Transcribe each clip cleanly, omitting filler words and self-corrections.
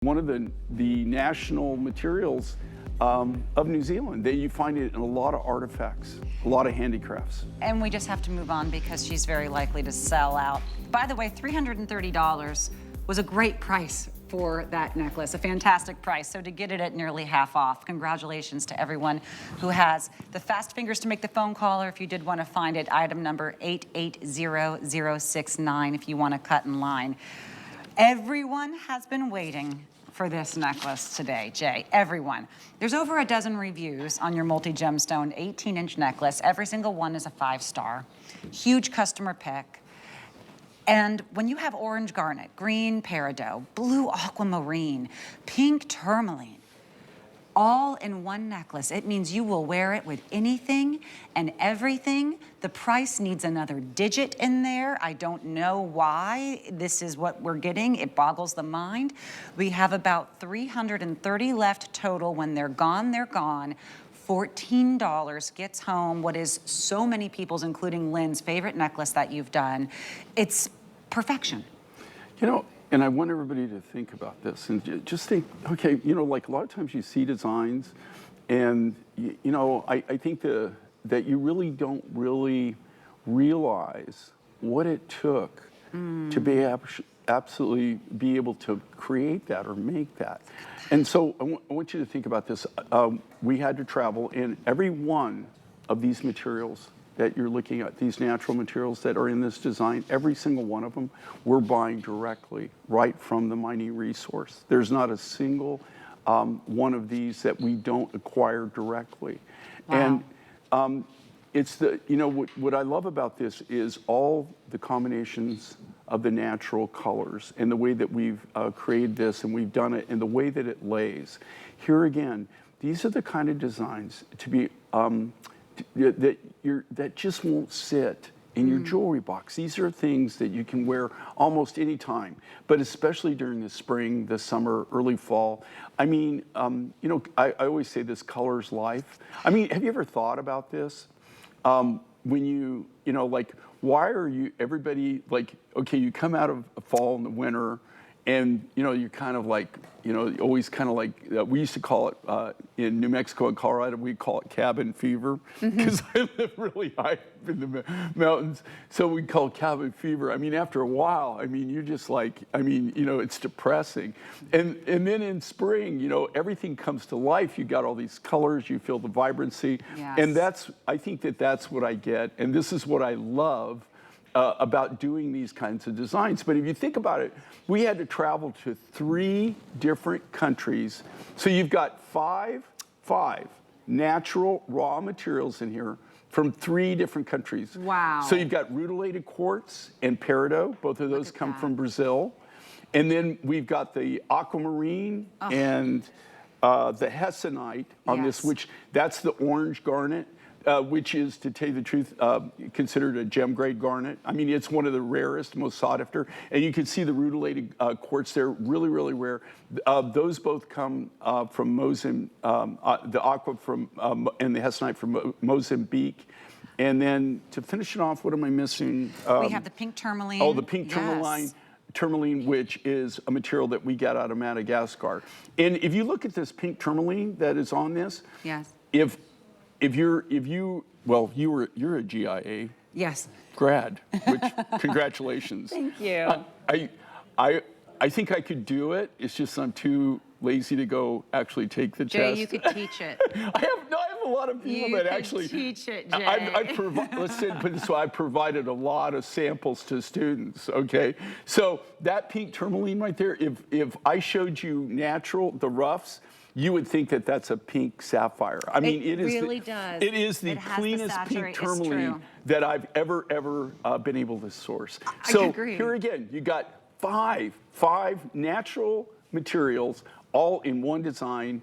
One of the national materials of New Zealand. You find it in a lot of artifacts, a lot of handicrafts. And we just have to move on because she's very likely to sell out. By the way, $330 was a great price for that necklace, a fantastic price. So to get it at nearly half off, congratulations to everyone who has the fast fingers to make the phone call, or if you did want to find it, item number 880069 if you want to cut in line. Everyone has been waiting for this necklace today, Jay. Everyone. There's over a dozen reviews on your multi-gemstone 18-inch necklace. Every single one is a 5-star. Huge customer pick. And when you have orange garnet, green peridot, blue aquamarine, pink tourmaline, all in one necklace, it means you will wear it with anything and everything. The price needs another digit in there. I don't know why this is what we're getting. It boggles the mind. We have about 330 left total. When they're gone, they're gone. $14 gets home what is so many people's, including Lynn's, favorite necklace that you've done. It's perfection. You know, and I want everybody to think about this and just think, okay, you know, like a lot of times you see designs and, you know, I think that you really don't really realize what it took to be absolutely be able to create that or make that. And so I want you to think about this. We had to travel, and every one of these materials that you're looking at, these natural materials that are in this design, every single one of them, we're buying directly right from the mining resource. There's not a single one of these that we don't acquire directly. Wow. And it's the, you know, what I love about this is all the combinations of the natural colors and the way that we've created this and we've done it and the way that it lays. Here again, these are the kind of designs to be, that just won't sit in your jewelry box. These are things that you can wear almost any time, but especially during the spring, the summer, early fall. I mean, you know, I always say this color's life. I mean, have you ever thought about this? When you know, like, why are you, everybody, like, okay, you come out of fall and the winter, and, you know, you're kind of like, you know, always kind of like, we used to call it, in New Mexico and Colorado, we call it cabin fever, because I live really high up in the mountains, so we call it cabin fever. I mean, after a while, I mean, you're just like, I mean, you know, it's depressing. And then in spring, you know, everything comes to life. You got all these colors, you feel the vibrancy. Yes. And that's, I think that that's what I get, and this is what I love about doing these kinds of designs. But if you think about it, we had to travel to 3 different countries. So you've got five natural raw materials in here from 3 different countries. Wow. So you've got Rutilated quartz and peridot. Both of those come from Brazil. And then we've got the aquamarine and the Hessonite on this, which that's the orange garnet. Which is, to tell you the truth, considered a gem grade garnet. I mean, it's one of the rarest, most sought after. And you can see the Rutilated quartz there, really, really rare. Those both come from Mozambique, the aqua from, and the Hessonite from Mozambique. And then to finish it off, what am I missing? We have the pink tourmaline. Oh, the pink tourmaline. Tourmaline, which is a material that we get out of Madagascar. And if you look at this pink tourmaline that is on this, you're a GIA grad, which congratulations. Thank you. I think I could do it. It's just I'm too lazy to go actually take the test. Jay, you could teach it. I have a lot of people that actually teach it, Jay. Let's say, put it this way, I provided a lot of samples to students. Okay, so that pink tourmaline right there. If I showed you natural, the roughs, you would think that that's a pink sapphire. I mean, it really does. It is the cleanest pink tourmaline that I've ever been able to source. So agree. Here again, you got five natural materials all in one design.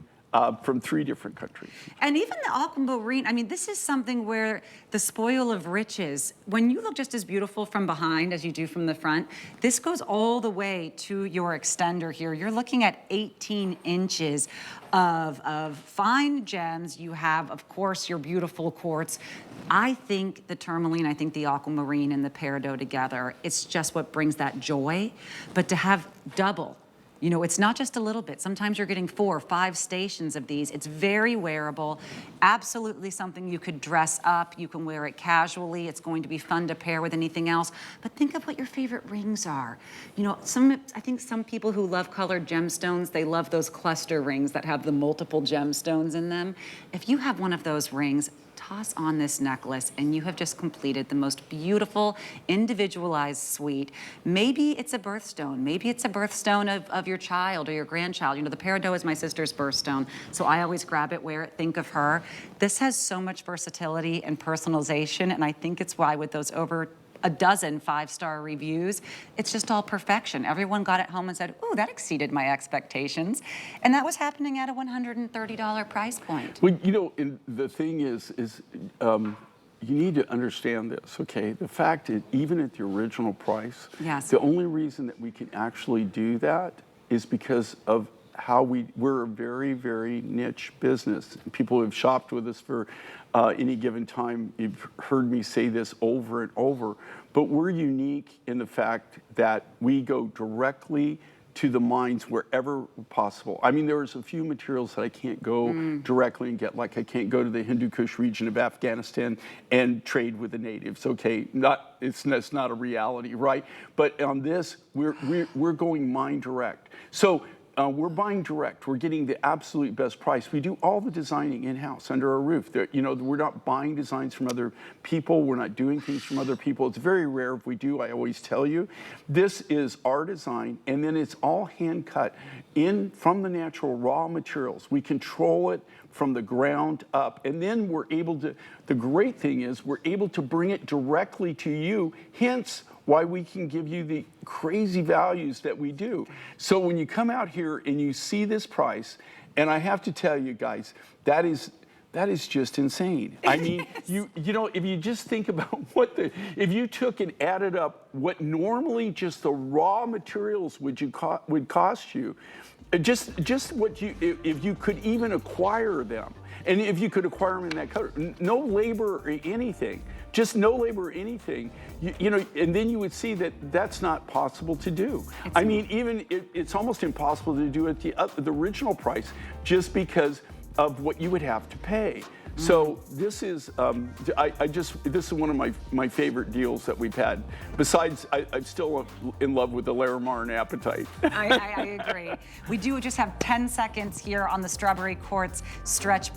From 3 different countries. And even the aquamarine, I mean, this is something where the spoil of riches, when you look just as beautiful from behind as you do from the front, this goes all the way to your extender here. You're looking at 18 inches of fine gems. You have, of course, your beautiful quartz. I think the tourmaline, I think the aquamarine and the peridot together, it's just what brings that joy. But to have double You know, it's not just a little bit. Sometimes you're getting 4 or 5 stations of these. It's very wearable, absolutely something you could dress up. You can wear it casually. It's going to be fun to pair with anything else. But think of what your favorite rings are. You know, I think some people who love colored gemstones, they love those cluster rings that have the multiple gemstones in them. If you have one of those rings, toss on this necklace and you have just completed the most beautiful, individualized suite. Maybe it's a birthstone. Maybe it's a birthstone of your child or your grandchild. You know, the peridot is my sister's birthstone, so I always grab it, wear it, think of her. This has so much versatility and personalization, and I think it's why with those over a dozen 5-star reviews, it's just all perfection. Everyone got it home and said, "Ooh, that exceeded my expectations." And that was happening at a $130 price point. Well, you know, and the thing is you need to understand this, okay? The fact that even at the original price, Yes. the only reason that we can actually do that is because of how we're a very, very niche business. People who have shopped with us for any given time, you've heard me say this over and over, but we're unique in the fact that we go directly to the mines wherever possible. I mean, there's a few materials that I can't go directly and get, like I can't go to the Hindu Kush region of Afghanistan and trade with the natives. Okay, it's not a reality, right? But on this, we're going mine direct. So we're buying direct. We're getting the absolute best price. We do all the designing in-house under our roof. You know, we're not buying designs from other people. We're not doing things from other people. It's very rare if we do, I always tell you. This is our design, and then it's all hand cut from the natural raw materials. We control it from the ground up, and then we're able to, the great thing is we're able to bring it directly to you, hence why we can give you the crazy values that we do. So when you come out here and you see this price, and I have to tell you guys, that is just insane. I mean, you know, if you just think about if you took and added up what normally just the raw materials would cost you, just what if you could even acquire them, and if you could acquire them in that color, no labor or anything, just no labor or anything, you know, and then you would see that that's not possible to do. I mean, even it's almost impossible to do at the original price, just because of what you would have to pay. So this is, this is one of my favorite deals that we've had. Besides, I'm still in love with the Larimar and Apatite. I agree. We do just have 10 seconds here on the Strawberry Quartz stretch